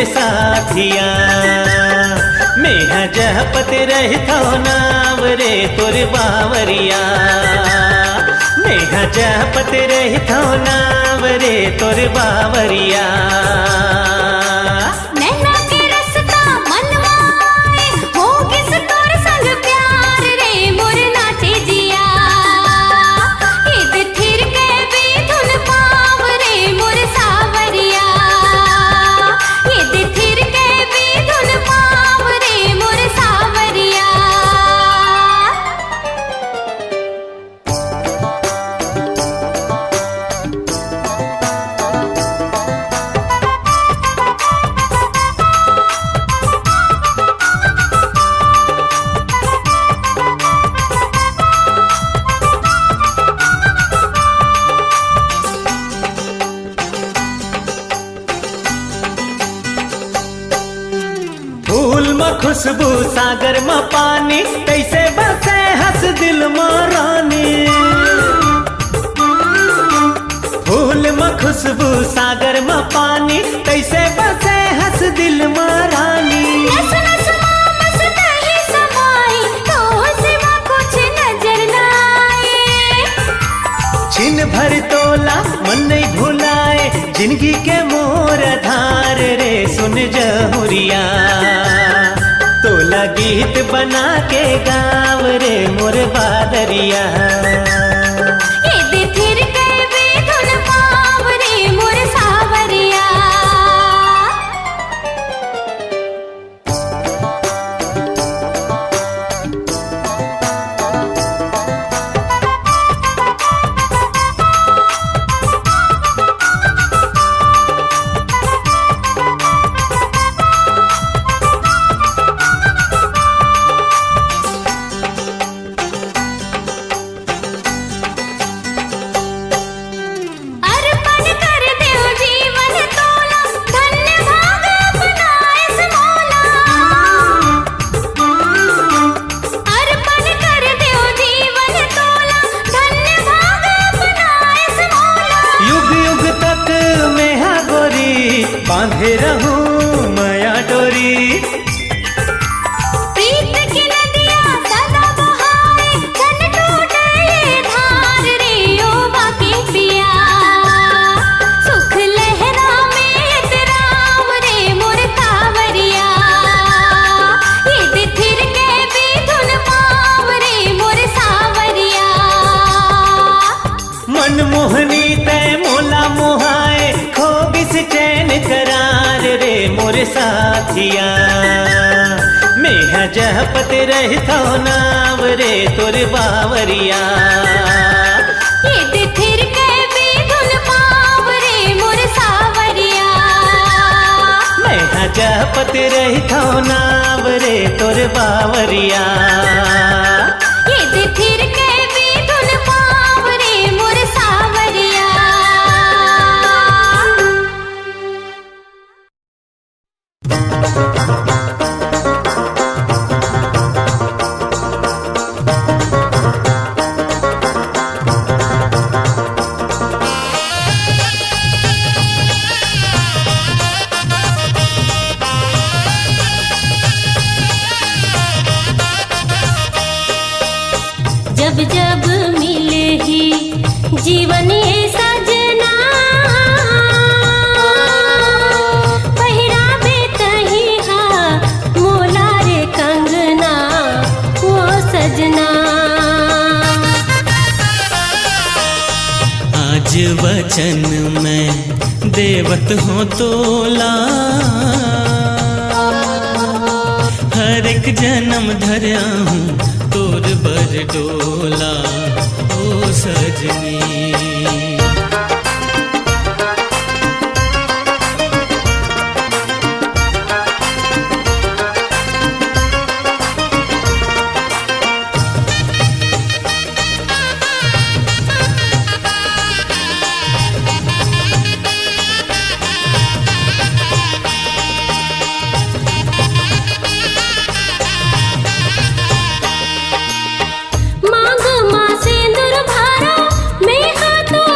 मोरे साथिया। मैं जपत रहता नाम रे तोर बावरिया। मैं जपत रहता नाम रे तोर बावरिया। खुशबू सागर में पानी कैसे बसे हंस दिल में रानी। फूल में खुशबू सागर में पानी कैसे बसे हंस दिल में रानी। छिन भर तोला मन नहीं भुलाए जिंदगी के मोर धार रे सुन जहुरिया। तोला गीत बना के गाँव रे मोर बादरिया। बांधे रहूं माया डोरी। प्रीत की नदियां सदा बहाए जन टूटे ये धार रे ओ बाकी पिया। सुख लहरा में तेराम रे मोर कावरिया। ये थिर के भी धुन पाव रे मोर सावरिया। मन मोहनी ते मोला मोहाए खो बिस चैन करार रे मोर साथिया। मैं जपत रहता नाम रे तोर बावरिया। ये थिर के भी धुन पाव रे मोर सावरिया। मैं जपत रहता नाम रे तोर बावरिया। ये थिर के भी धुन पाव रे मोर सावरिया। जब जब मिले ही जीवन ये सजना। पहिरावे तही हा मोला रे कंगना वो सजना। आज वचन में देवत हो तोला। हर एक जन्म धरया हूँ तोर बर डोला ओ सजनी। मांग माँ सिंदूर भरा मैं हाथों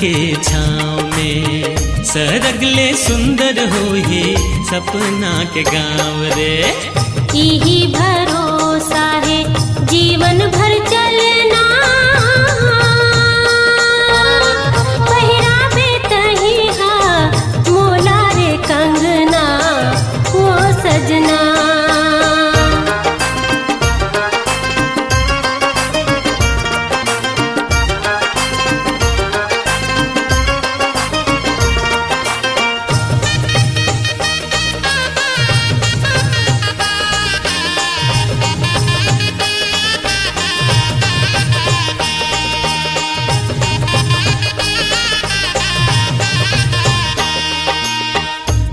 के छाँव में सरगले सुंदर होए सपना के गाँव रे। यही भरोसा है जीवन भर चलना, पहिरावे तही हा मोला रे कंगना वो सजना।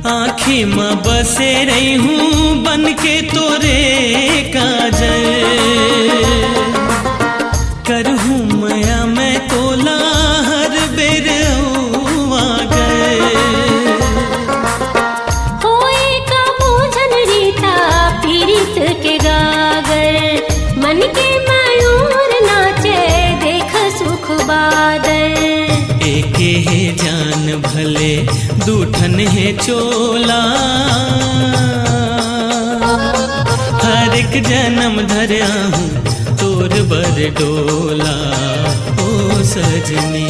आँखी में बसे रही हूँ बन के तोरे काजल, करहूँ माया मैं तोला हर बेर आगल। होए का बूझन रीता पीड़ित के गागर, मन के मयूर नाचे देख सुख बादल। एके है जान भले दूठन है चोला, हर एक जन्म धरा हूँ तोर बर डोला ओ सजनी।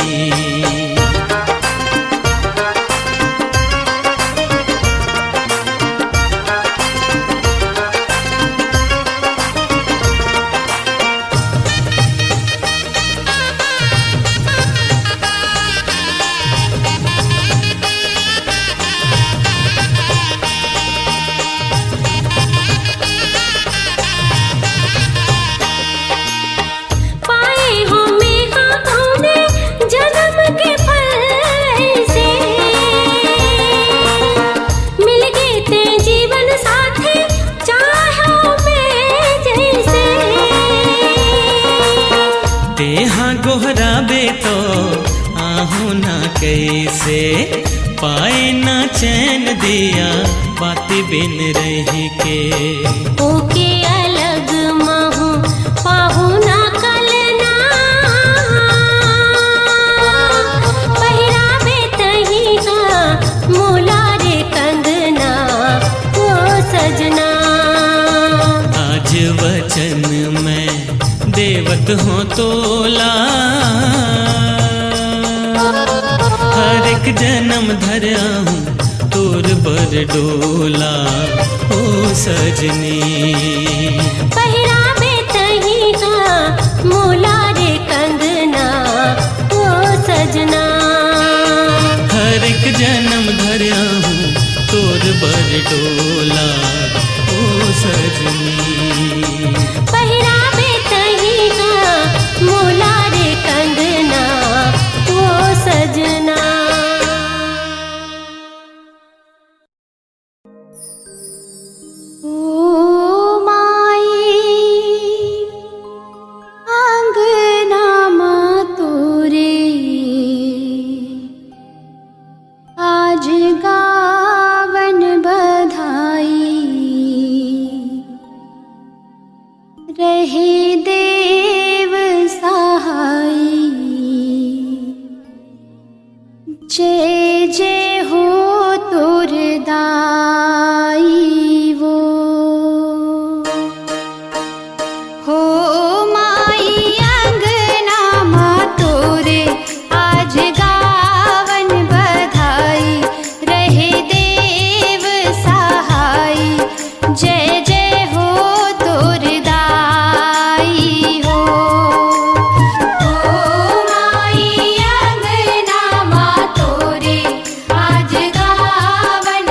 गोहराबे तो आहू ना कैसे, पाए ना चैन दिया बाती बिन रही के। ओके अलग महू पाहू ना कलना, पहिरावे तही हा मोला रे कंगना वो सजना। आज वचन मैं देवत हो तोला, हर एक जन्म धरा हूँ तोर बर डोला ओ सजनी। पहिरावे तही हा मोला रे कंगना वो सजना। हर एक जन्म धरा हूँ तोर बर डोला ओ सजनी। पहिरावे तही हा मोला रे कंगना वो सजना। ओ माई आंगना मा तोरे आज गावन बधाई, रहे देव सहाई। जय जय हो तोर दाई वो, हो माई अंगना मा तोरे आज गावन बधाई, रहे देव सहाई। जय जय हो तोर दाई हो, हो माई अंगना मा तोरे आज गावन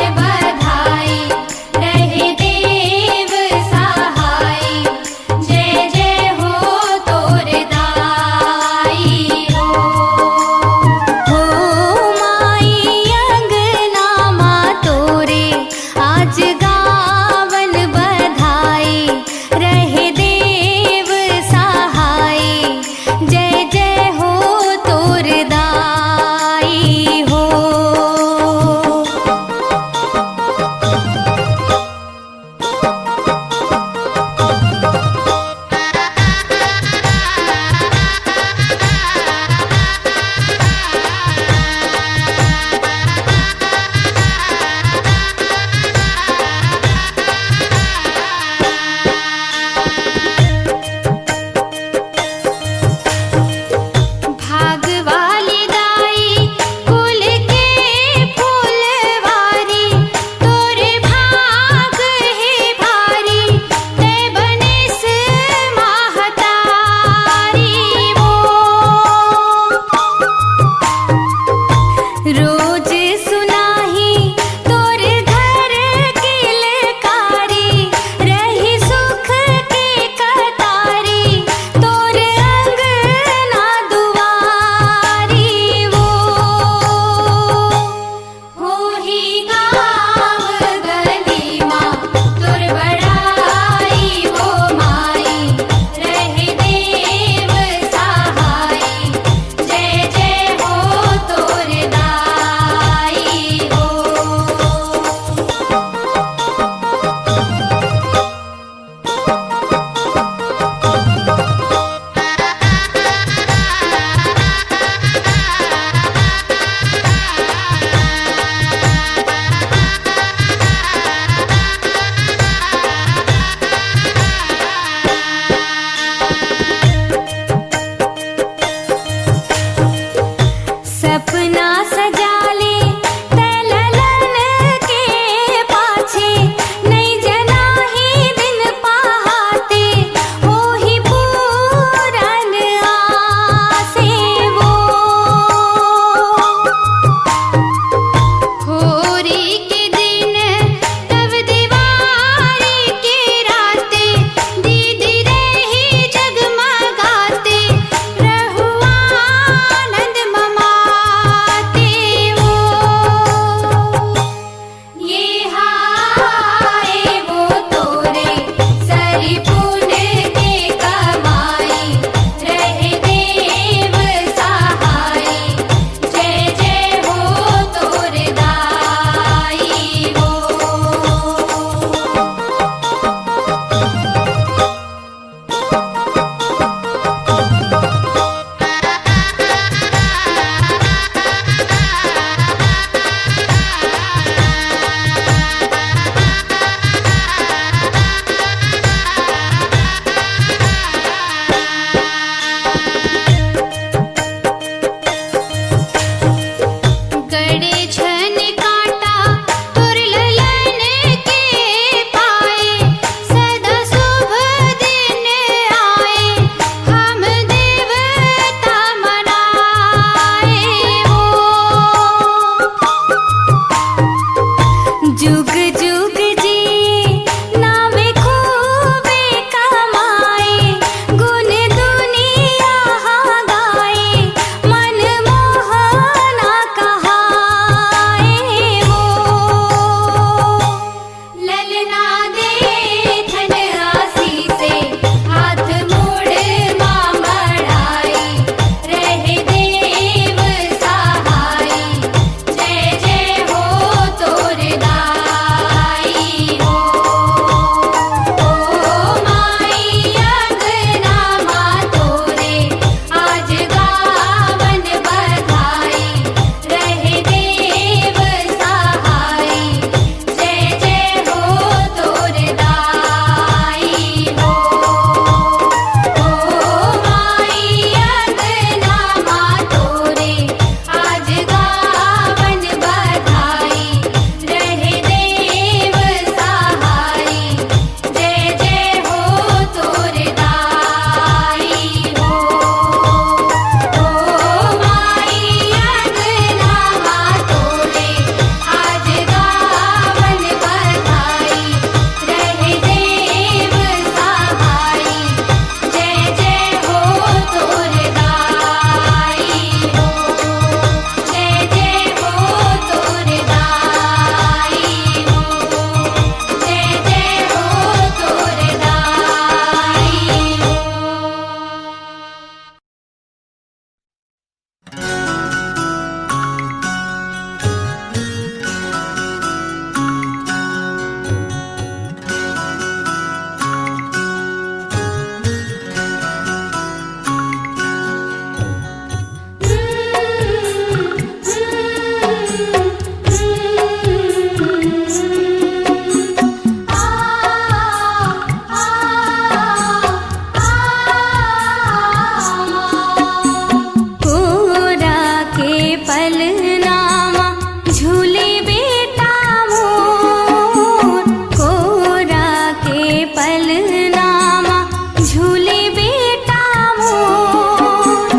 बेटा मोर कोरा के पलनामा झूले बेटा मोर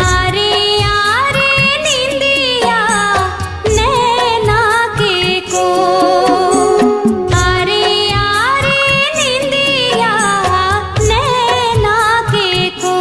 आरे आरे निंदिया नैना के को आरे आरे निंदिया नैना के को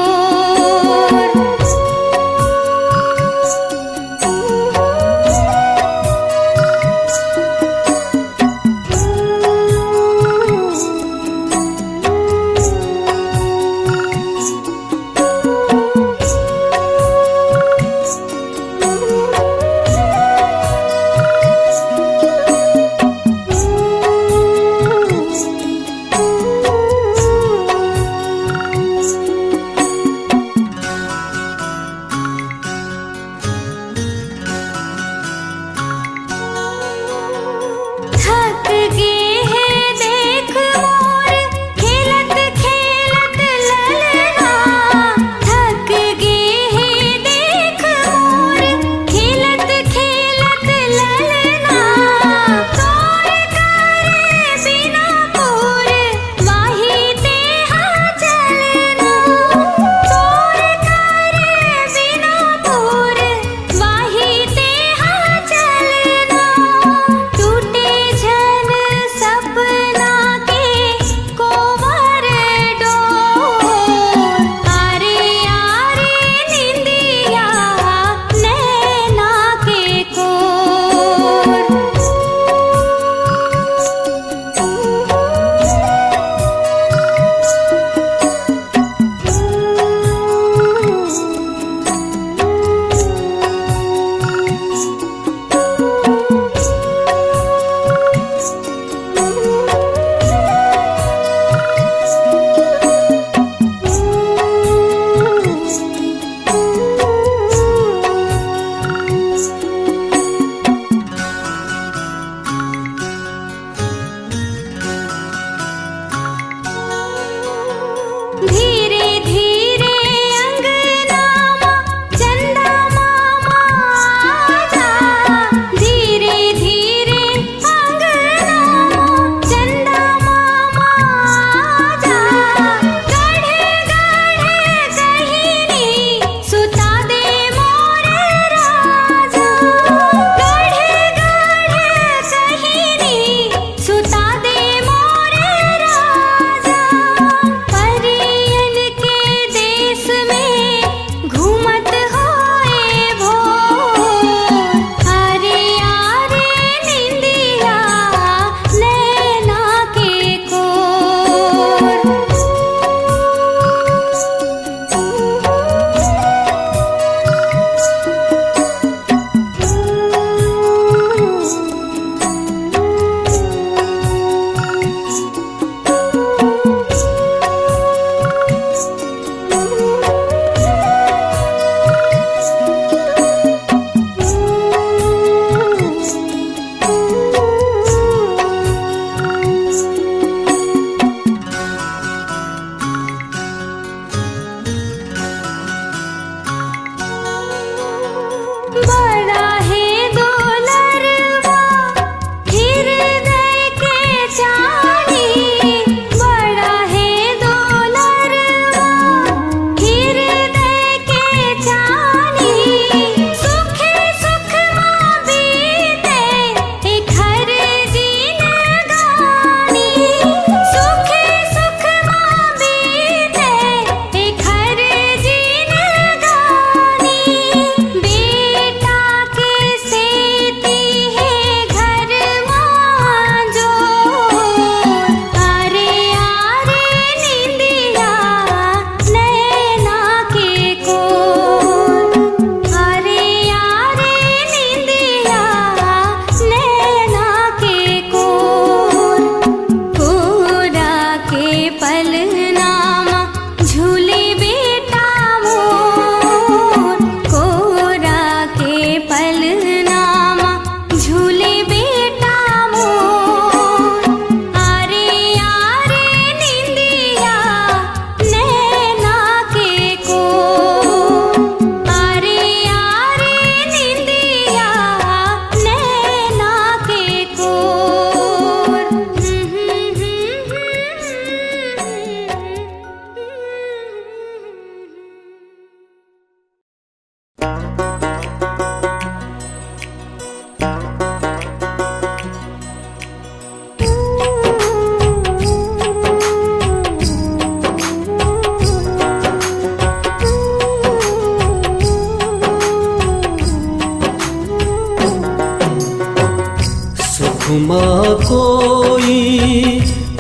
सुखमा कोई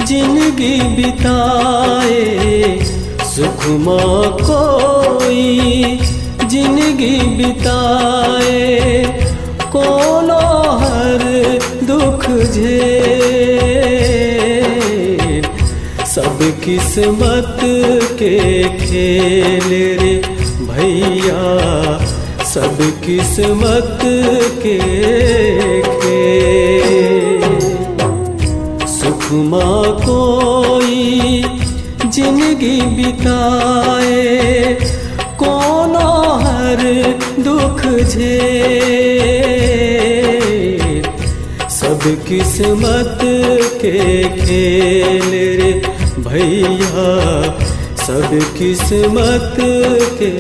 जिंदगी बिताए, सुखमा कोई जिंदगी बिताए, कोनो हर दुख झेल। सब किस्मत के खेल रे भैया, सब किस्मत के खेल। सुखमा कोई जिंदगी बिताए, कोनो हर दुख झेल। सब किस्मत के खेल रे भैया, सब किस्मत के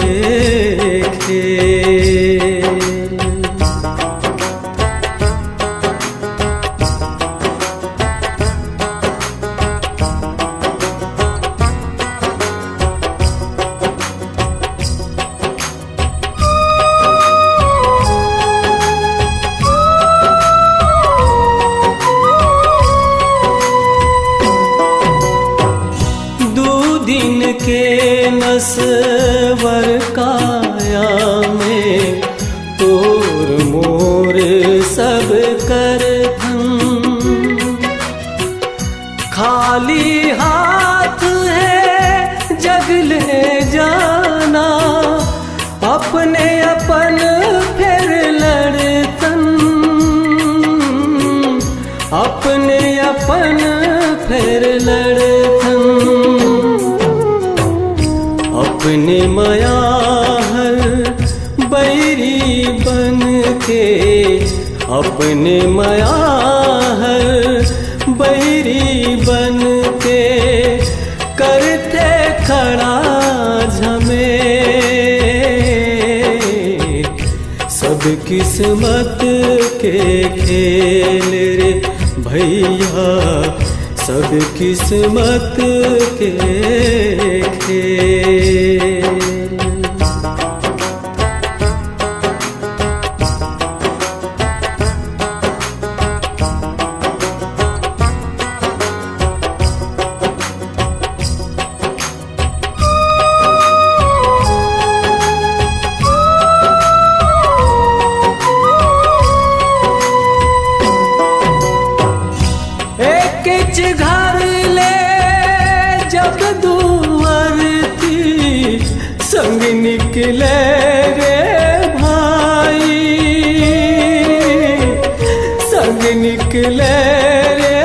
खेल। दिन के नस्वर काया में तोर मोर सब कर धन। खाली हाथ है जग ले जाना, अपने अपन फिर लड़तन, अपने अपन फिर लड़तन। अपने माया हर बैरी बन के, अपने माया हर बैरी बन के, करते खड़ा झमेल। सब किस्मत के खेल रे भैया, सब किस्मत के खेल। घर ले जब दुआरती, संग निकले रे भाई, संग निकले रे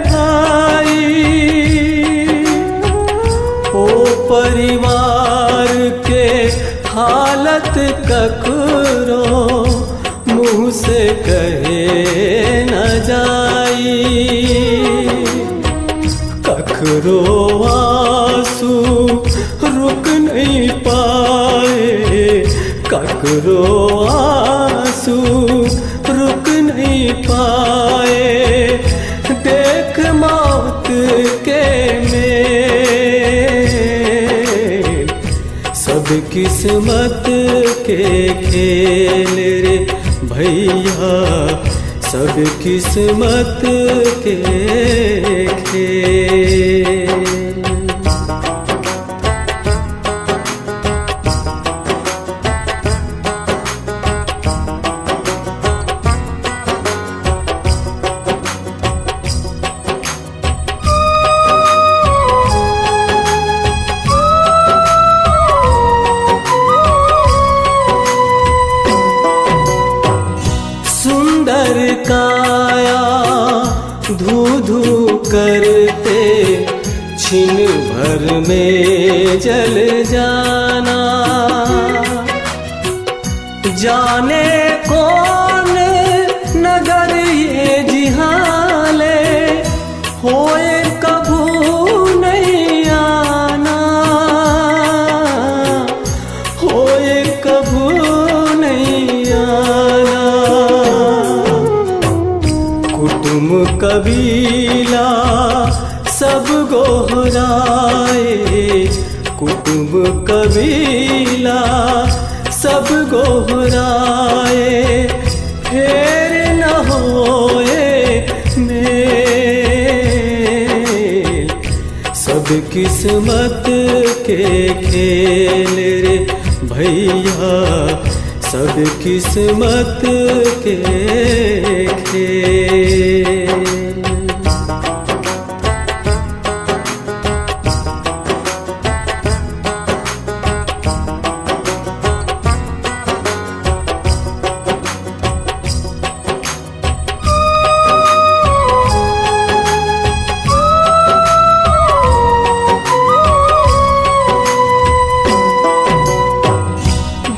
भाई। ओ परिवार के हालत ककरो मुँह से कहे न जाई, ककरो आंसू रुक नहीं पाए, ककरो आंसू रुक नहीं पाए। देख मौत के मेल, सब किस्मत के खेल रे भैया, सब किस्मत के खेल। सुंदर काया धू धू करते, छिन भर में जल जाना। जाने कौन नगर ये जिहाले, होए कभू नहीं आना, होए कभू नहीं आना। कुटुम्ब कबीला सब गोहराए, कुटुम्ब कबीला सब गोहराए। फेर न होए किस्मत के खेल रे भैया, सब किस्मत के खेल।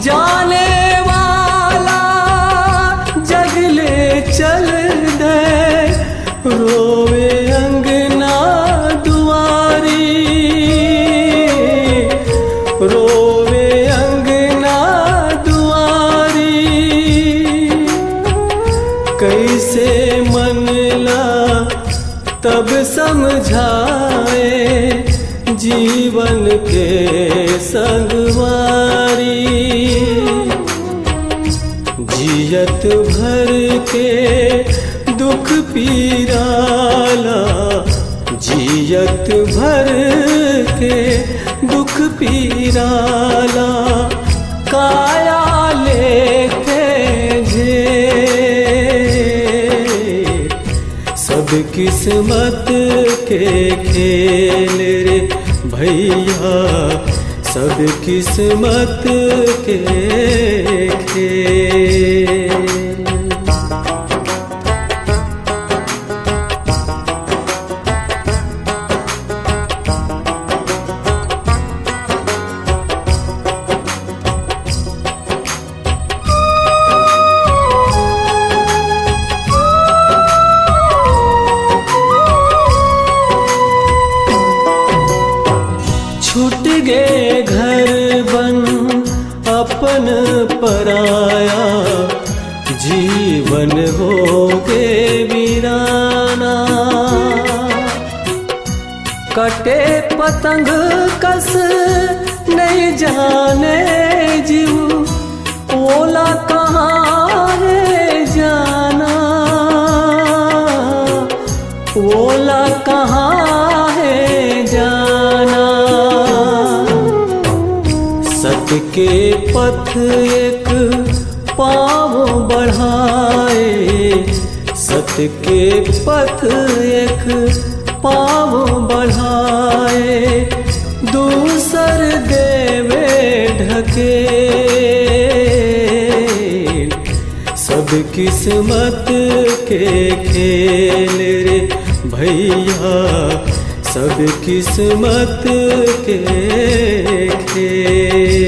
जाने वाला जगले चल दे, रोवे अंगना दुआरी, रोवे अंगना दुआरी। कैसे मनला तब समझाए, जीवन के संगवारी। जियत भर के दुख पीराला, जियत भर के दुख पीराला। काया लेके झेल, सब किस्मत के खेल रे भैया, सब किस्मत के खेल। छूट गए घर बन अपन पराया, जीवन हो गए वीराना। कटे पतंग कस नहीं जाने जीव, ओला कहाँ है जाना, ओला कहाँ है जाना। सत्य के पथ एक पाँव बढ़ाए, सत्य के पथ एक पाँव बढ़ाए। दूसर देवे ढके, सब किस्मत के खेल रे भैया, सब किस्मत के खेल।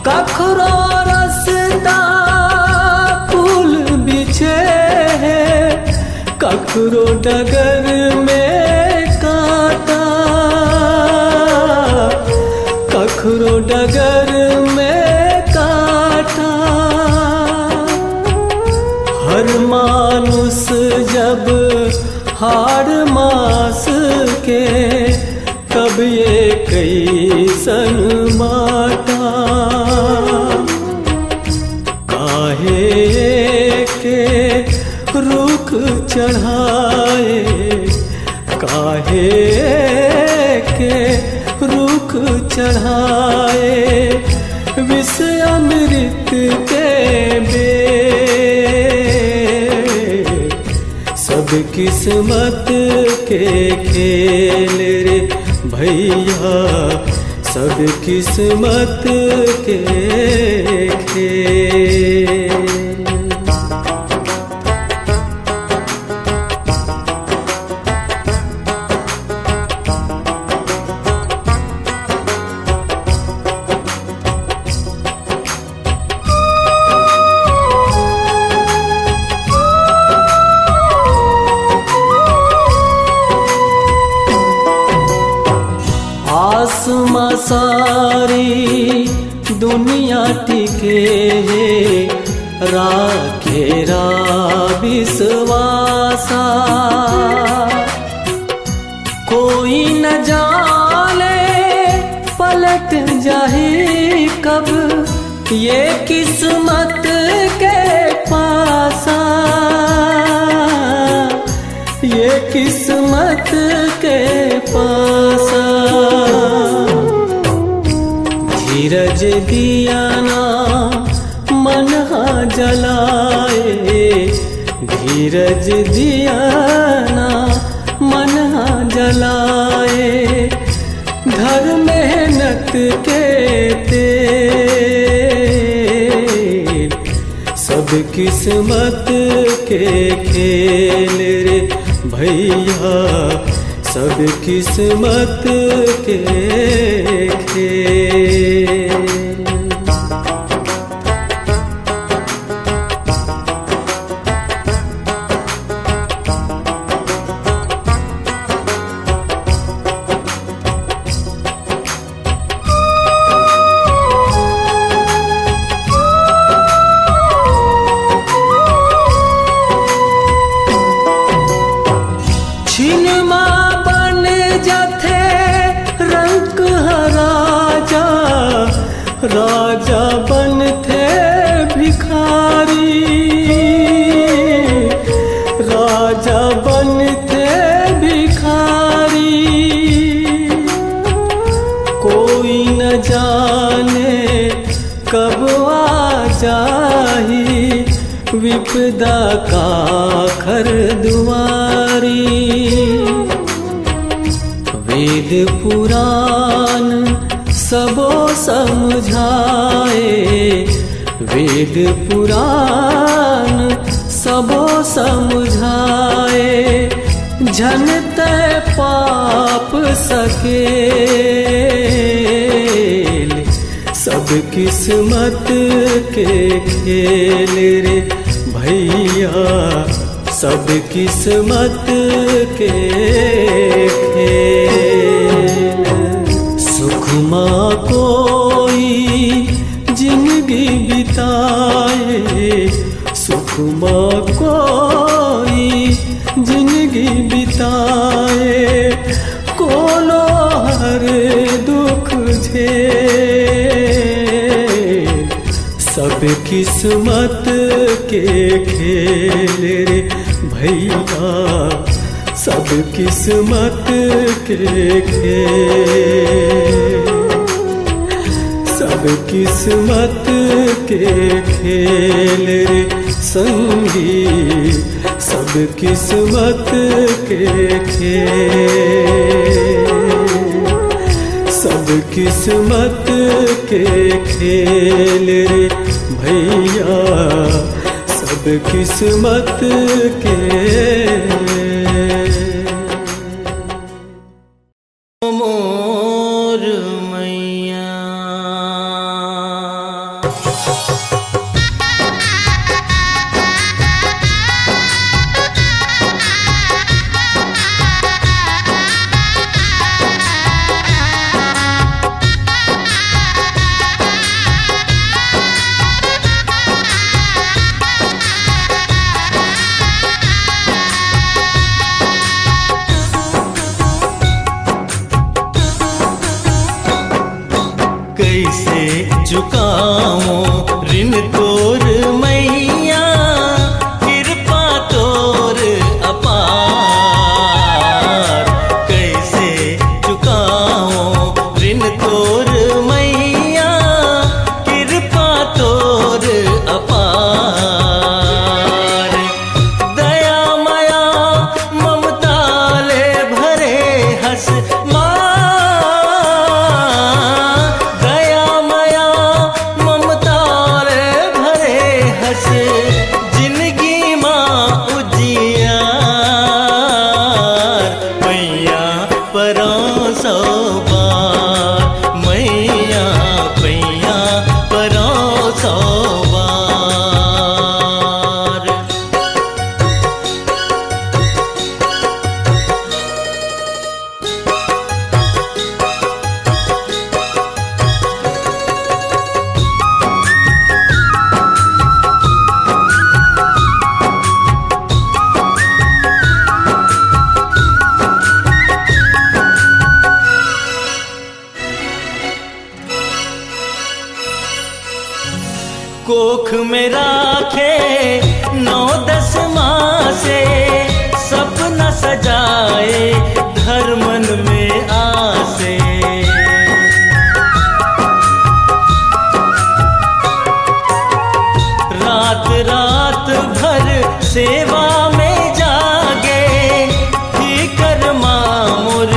कखरो रसदा फूल बिछे है, कखरो डगर में कांटा, कखरो डगर में कांटा। हर मानुष जब हाड़ मास के, कब ये कैसन माटा। काहे के रुख चढ़ाए, काहे के रुख चढ़ाए। विष अमृत के बेर, सब किस्मत के खेल रे भैया, सब किस्मत के खेल। आसमां सारी दुनिया टिके है, राखेरा विश्वासा। कोई न जाने पलट जाही कब ये किस्मत के पासा, ये किस्मत के पासा। धीरज दिया ना मन जलाए, धीरज दिया ना मन जलाए। धर मेहनत के तेल सब किस्मत के खेल रे भैया, सब किस्मत के खेल। राजा बन थे भिखारी, राजा बन थे भिखारी। कोई न जाने कब आ जाही विपदा का खर दुआरी। वेद पुराण सबो समझाए, वेद पुराण सबो समझाए। जनते पाप सकेल, सब किस्मत के खेल रे भैया, सब किस्मत के खेल। सुखमा कोई जिंदगी बिताए, सुखमा कोई जिंदगी बिताए। कोनो हर दुख झेल, सब किस्मत के खेल रे भैया, सब किस्मत के खेल, सब किस्मत के खेल रे संगी, सब किस्मत के खेल, सब किस्मत के खेल रे भैया, सब किस्मत के। मोर मैया कैसे चुकाऊं ऋण तोर मैया, कृपा तोर अपार। कैसे चुकाऊं ऋण तोर मैया, कृपा तोर अपार। दया माया ममता ले भरे हंस जिंदगी माँ उजियार। मैया परों सो बार, मैया कोख में राखे 9-10 मासे, सपना सजाए धर्मन में आसे। रात रात भर सेवा में जागे, फीकर मामुर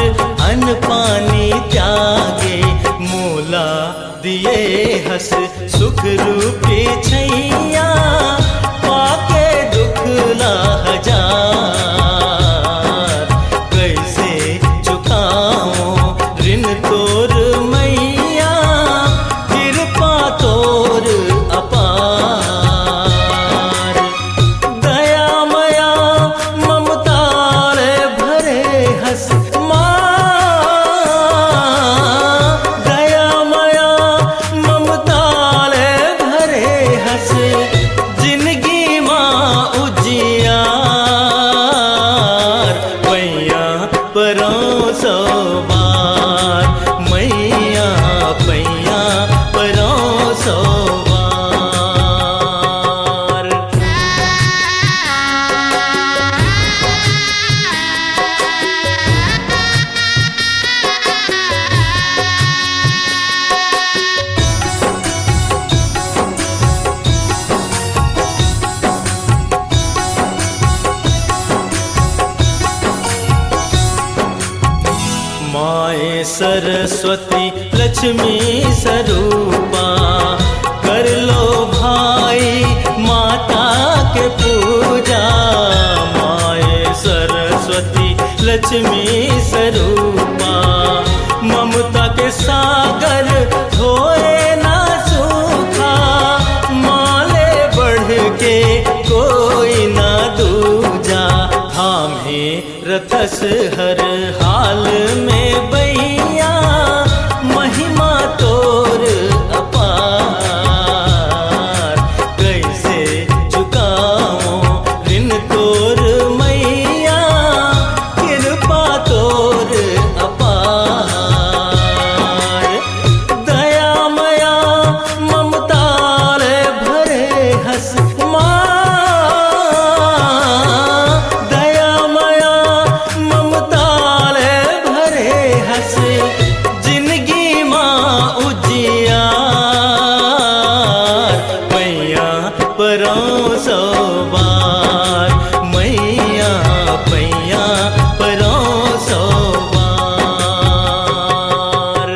अन्न पानी त्यागे। मोला दिए हस सुख रूपी छैया, पाके दुख ला हजार। कैसे चुकाऊं ऋण तोर मैया, कृपा तोर अपार। दया मया ममताल भरे हस माँ, दया मया ममताल भरे हस। जिंदगी माँ उजियार, मैया परोसो बार। मैया पैया परोसो बार। माए सरस्वती लक्ष्मी स्वरूपा, कर लो भाई माता के पूजा। माए सरस्वती लक्ष्मी स्वरूपा, ममता के सागर होए ना सूखा। माले बढ़ के कोई ना दूजा, थामे रथस हर हाल में बैया। महिमा तोर अपार, कैसे चुकाऊं ऋण तोर मैया, कृपा तोर अपार। दया मया ममताल भरे हस माँ, दया मया ममताल भरे हस। जिंदगी माँ उजियार, मैया परोसो बार। मैया पैया परोसो बार।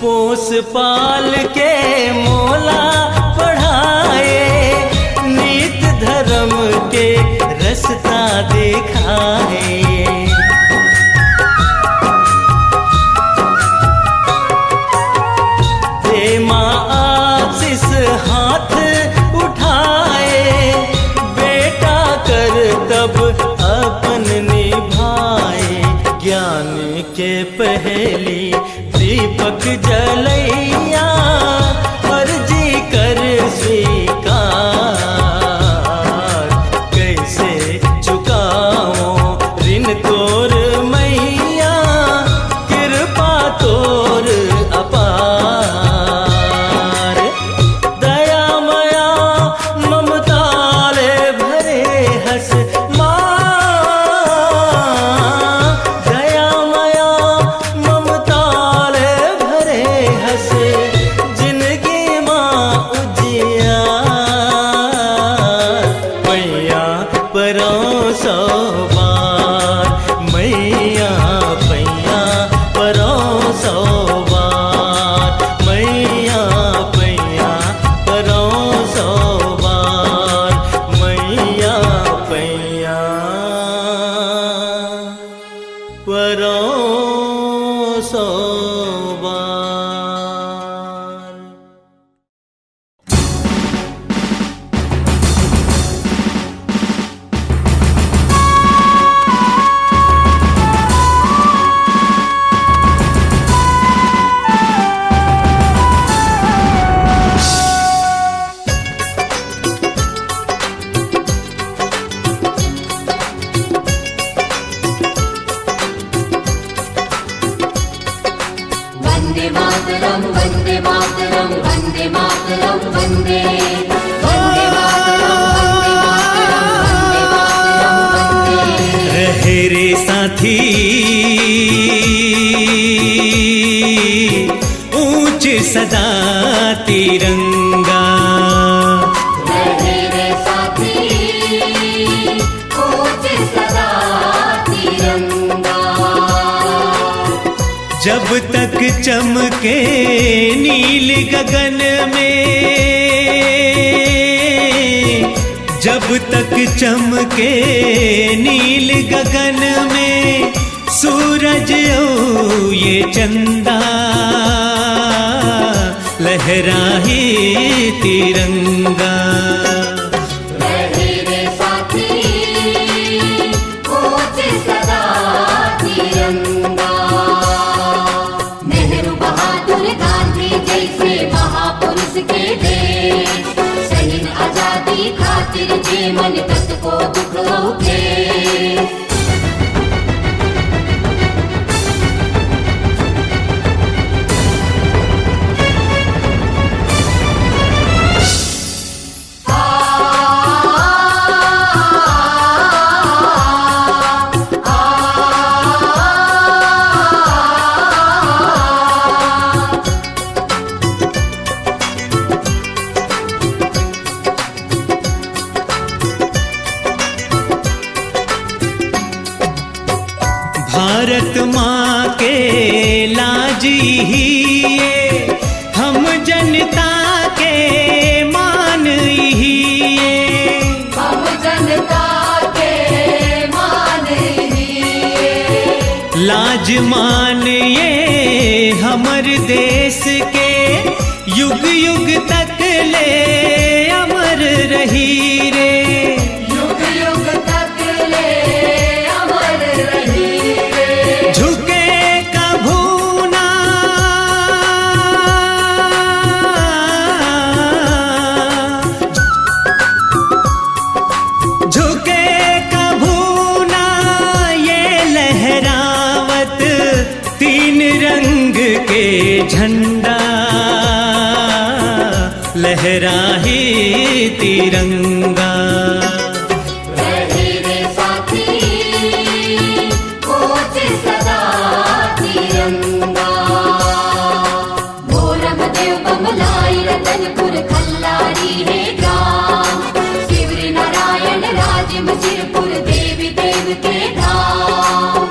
पोस पाल के मोला पढ़ाए, नीत धर्म के रास्ता दिखाए। दे माँ आशीष हाथ उठाए, बेटा कर तब अपन निभाए। ज्ञान के पहली दीपक जलैया, अर्जी कर स्वीकार। कैसे चुकाऊं ऋण तोर मैया, कृपा तोर अपार। दया मया ममताल भरे हस माँ, दया मया ममताल भरे हस। जिन वन्दे वन्दे मातरम् वन्दे मातरम् वन्दे। रहे रे साथी ऊंच सदा तिरंगा, रहे रे साथी ऊंच सदा तिरंगा। जब तक चमके नील गगन में, जब तक चमके नील गगन में सूरज ओ ये चंदा, लहराए तिरंगा। रहे रे साथी ऊंच सदा तिरंगा। नेहरू बहादुर गांधी जैसे महापुरुष के देश, शहीद आजादी खातिर जे मन तक को दुख औखे। भारत माँ के लाजी ही ये, हम जनता के मान ही ये, हम जनता के मान ही ये। लाज मान ये हमर देश के, युग युग तक ले अमर रही रे, युग युग तक ले अमर रही रे। झुके कभू ना झुके कभू ना ये लहरावत तीन रंग के झंडा, लहराए तिरंगा। रहे रे साथी ऊंच सदा तिरंगा। मोरम देव बमलाई रतनपुर खल्लारी है ग्राम, शिवरी नारायण राजिम सिरपुर देवी देव के धाम।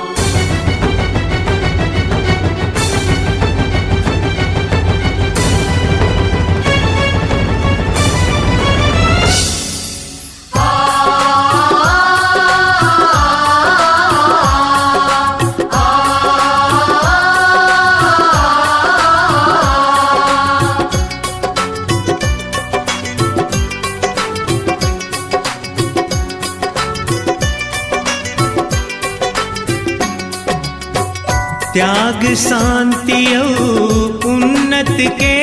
त्याग शांति और उन्नत के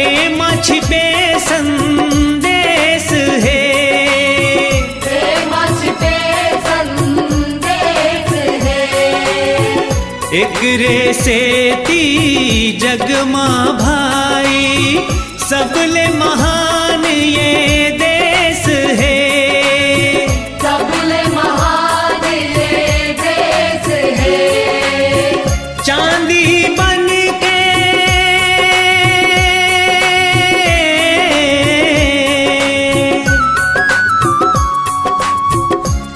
एमा छिपे संदेश है, प्रेम छिपे संदेश है। एकरे से ती जगमा भाई सबले महान ये देश है, सबले महान ये देश है। चांदी बन के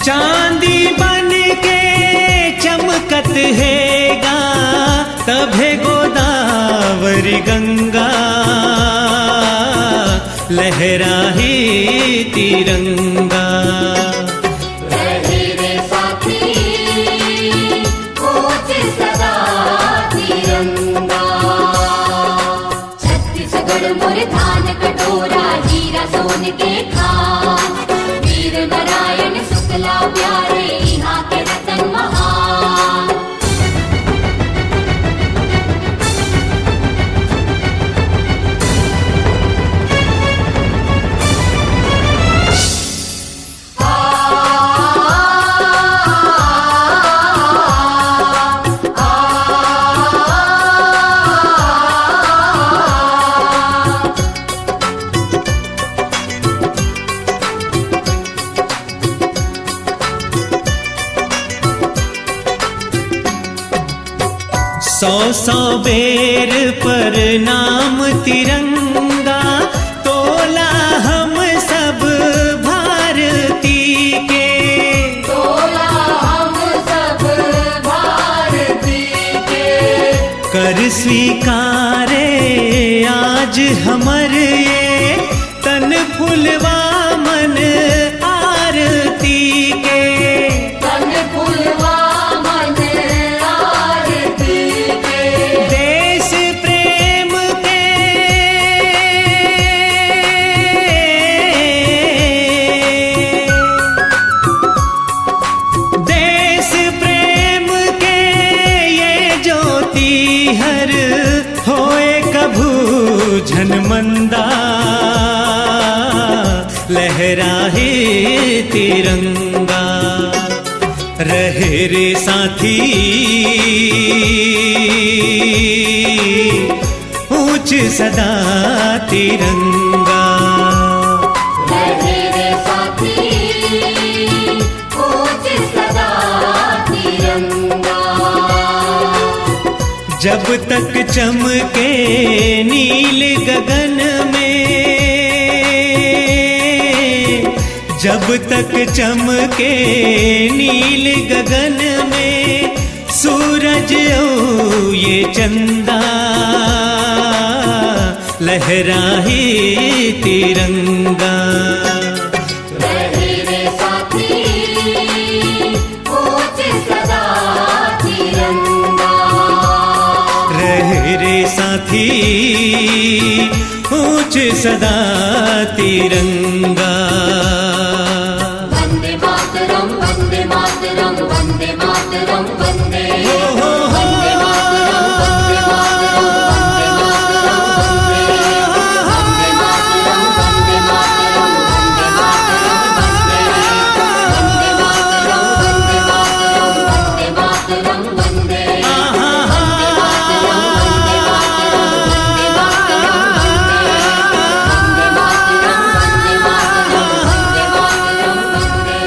चांदी बन के चमकत हैगा, तभे गोदावरी गंगा, लहराए तिरंगा। रहे रे साथी ऊंच सदा तिरंगा। छत्तीसगढ़ मोर धान कटोरा हीरा सोन के खान, वीर नारायण शुक्ला प्यारे यहाँ के रतन महान। 100 बेर पर नाम तिरंगा तोला हम सब भारती के। तोला हम सब भारती के। कर स्वीकारे आज हमर ये तन फुलवा मन आरती के। तन फुलवा मन आरती के। देश प्रेम के देश प्रेम के ये ज्योति हर होए कभू झनमंदा लहराए तिरंगा। रहे रे साथी ऊंच सदा तिरंगा। रहे रे साथी ऊंच सदा तिरंगा। जब तक चमके नील गगन में, जब तक चमके नील गगन में सूरज ओ ये चंदा लहराए तिरंगा। रहे रे साथी ऊंच सदा तिरंगा। रहे रे साथी ऊंच सदा तिरंगा। वंदे मातरम वंदे मातरम वंदे मातरम वंदे। हो, हो, हो। वंदे मातरम वंदे मातरम वंदे मातरम वंदे। वंदे मातरम वंदे मातरम वंदे मातरम वंदे। वंदे मातरम वंदे मातरम वंदे मातरम वंदे।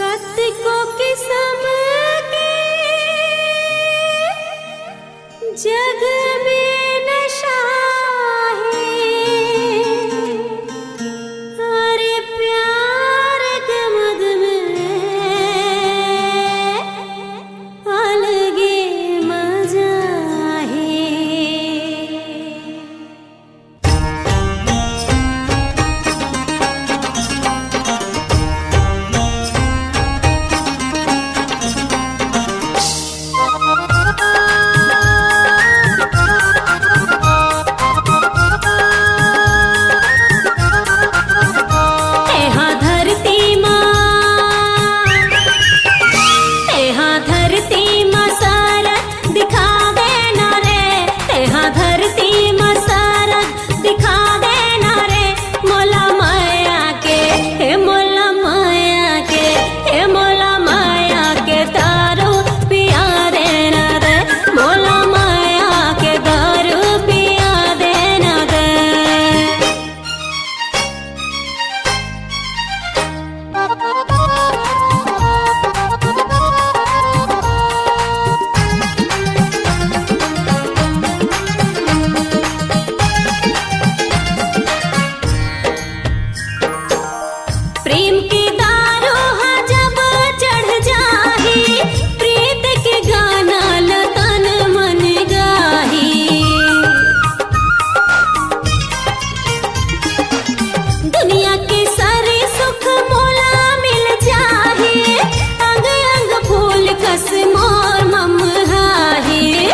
कत्को किस्म के जग में नशा है। अरे प्यार के मद में अलगे मजा है। एहाँ धरती माँ, एहाँ धरती माँ सरग दिखा देना रे। एहाँ धरती माँ सरग दिखा देना रे। मोला माया के हे मोला माया के हे मोला माया के दारू पिया देना रे। मोला माया के दारू पिया देना रे। प्रेम की दारू हा जब चढ़ जाही, प्रीत के गाना लतन मन गाही। दुनिया के सारे सुख मोला मिल जाही, अंग अंग फूल कस मोर मम हाही।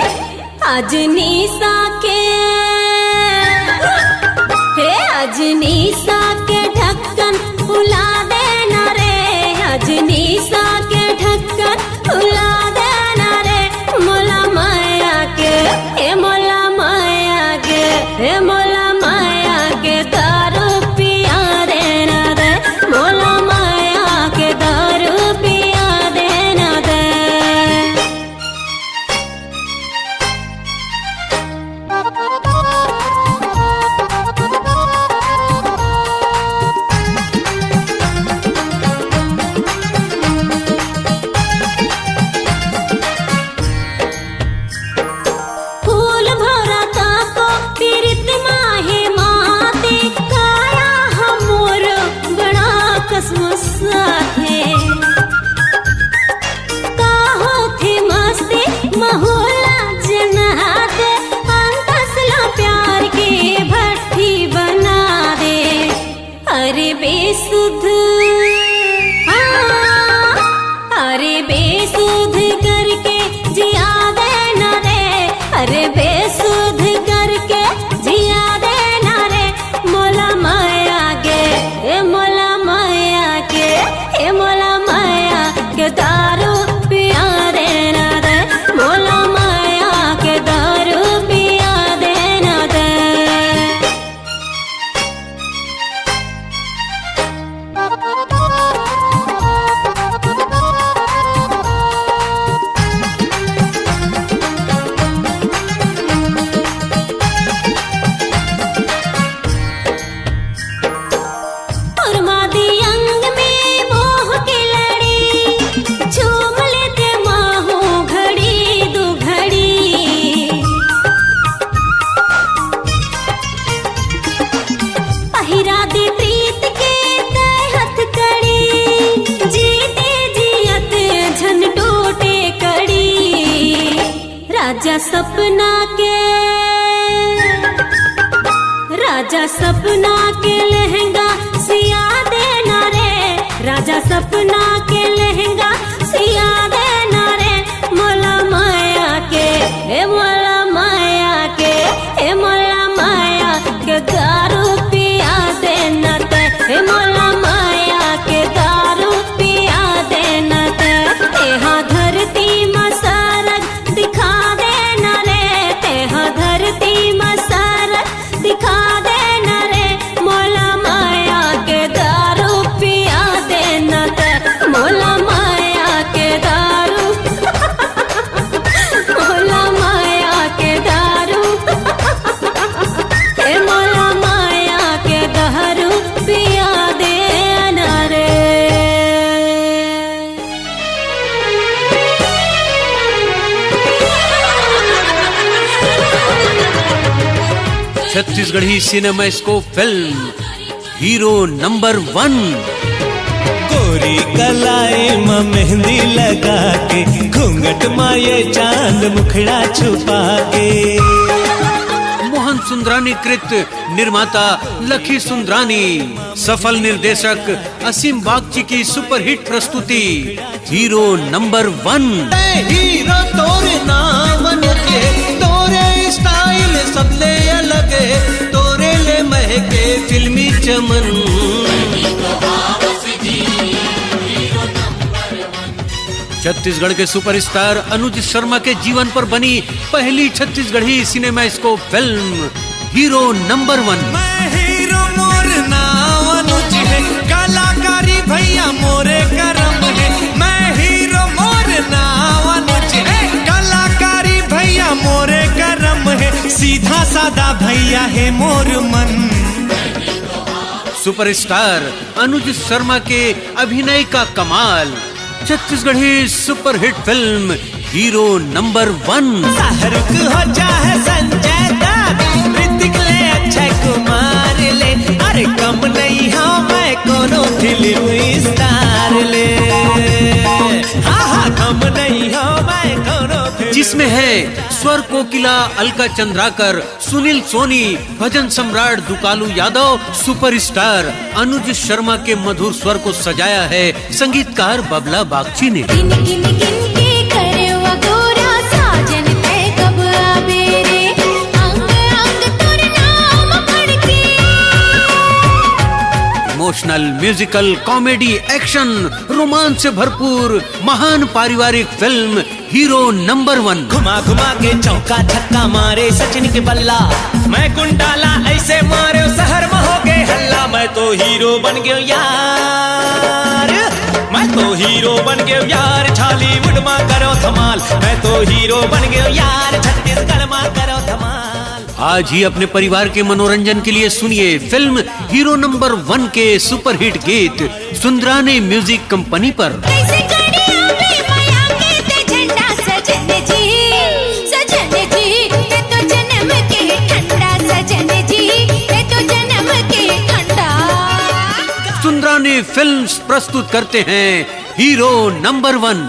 आज निशा के हे आज निशा के ढक्कन खुला देना रे। आज निशा के ढक्कन खुला देना रे। मोला माया के हे मोला माया के हे मोला माया के दारू पिया देना रे। मोला माया के दारू पिया देना रे। Thank you. राजा सपना के लहंगा सिया देना रे, राजा सपना के लहंगा सिया देना रे, मोला माया के हे मोला माया के हे मोला माया के दारू पिया देना ते, हे मोला माया के दारू पिया देना ते, तेहा धरती मसारक दिखा देना रे, तेहा धरती मसारक दिखा देना रे, मोला माया के दारू पिया देना ते, मोला माया के दारू मोला माया के दारू हे मोला माया के दारू पिया देना रे। Chhattisgarhi CinemaScope film hero number 1। गोरी कलाई में मेहंदी लगा के, घूंघट माये चांद मुखड़ा छुपा के। मोहन सुंदरानी कृत, निर्माता लखी सुंदरानी, सफल निर्देशक असीम बागची की सुपरहिट प्रस्तुति हीरो नंबर 1। हीरो तोरे नाम के, तोरे स्टाइल सबले अलग, तोरे ले महके फिल्मी चमन। छत्तीसगढ़ के सुपरस्टार अनुज शर्मा के जीवन पर बनी पहली Chhattisgarhi CinemaScope film hero number 1। मैं हीरो मोर नाम अनुज है, कलाकारी भैया मोरे करम है। मैं हीरो मोर नाम अनुज है, कलाकारी भैया मोरे करम है। सीधा सादा भैया है मोर मन। सुपरस्टार अनुज शर्मा के अभिनय का कमाल, Chhattisgarhi superhit film hero number 1। Shahrukh हो चाहे संजय दत्त, ऋतिक ले अक्षय कुमार ले, अरे कम नहीं हो मैं कोनो फिल्म स्टार ले। हाँ हाँ कम नहीं हो मैं कोनो फिल्म। जिसमें है स्वर कोकिला अलका चंद्राकर, सुनील सोनी, भजन सम्राट दुकालू यादव। सुपरस्टार अनुज शर्मा के मधुर स्वर को सजाया है संगीतकार बबला बागची ने। गिन गिन गिन के करे वो गोरा साजन ते कब आवे रे, अंग अंग तोर नाम पढ़ के। इमोशनल, म्यूजिकल, कॉमेडी, एक्शन, रोमांच से भरपूर महान पारिवारिक फिल्म हीरो नंबर 1। घुमा घुमा के चौका छक्का मारे सचिन के बल्ला, मैं कुंडाला ऐसे मारे शहर में हो गए हल्ला। मैं तो हीरो बन गयो यार, मैं तो हीरो बन गयो यार, बॉलीवुड में करो धमाल। मैं तो हीरो बन गयो यार, छत्तीसगढ़ में करो धमाल। आज ही अपने परिवार के मनोरंजन के लिए सुनिए फिल्म हीरो नंबर 1 के सुपरहिट गीत सुंदरानी म्यूजिक कंपनी पर। कैसे कड़ी आवे माया के ते झंडा सजन जी, सजन जी ते तो जन्म के ठंडा, सजन जी ते तो जन्म के ठंडा। सुंदरानी फिल्म्स प्रस्तुत करते हैं हीरो नंबर 1।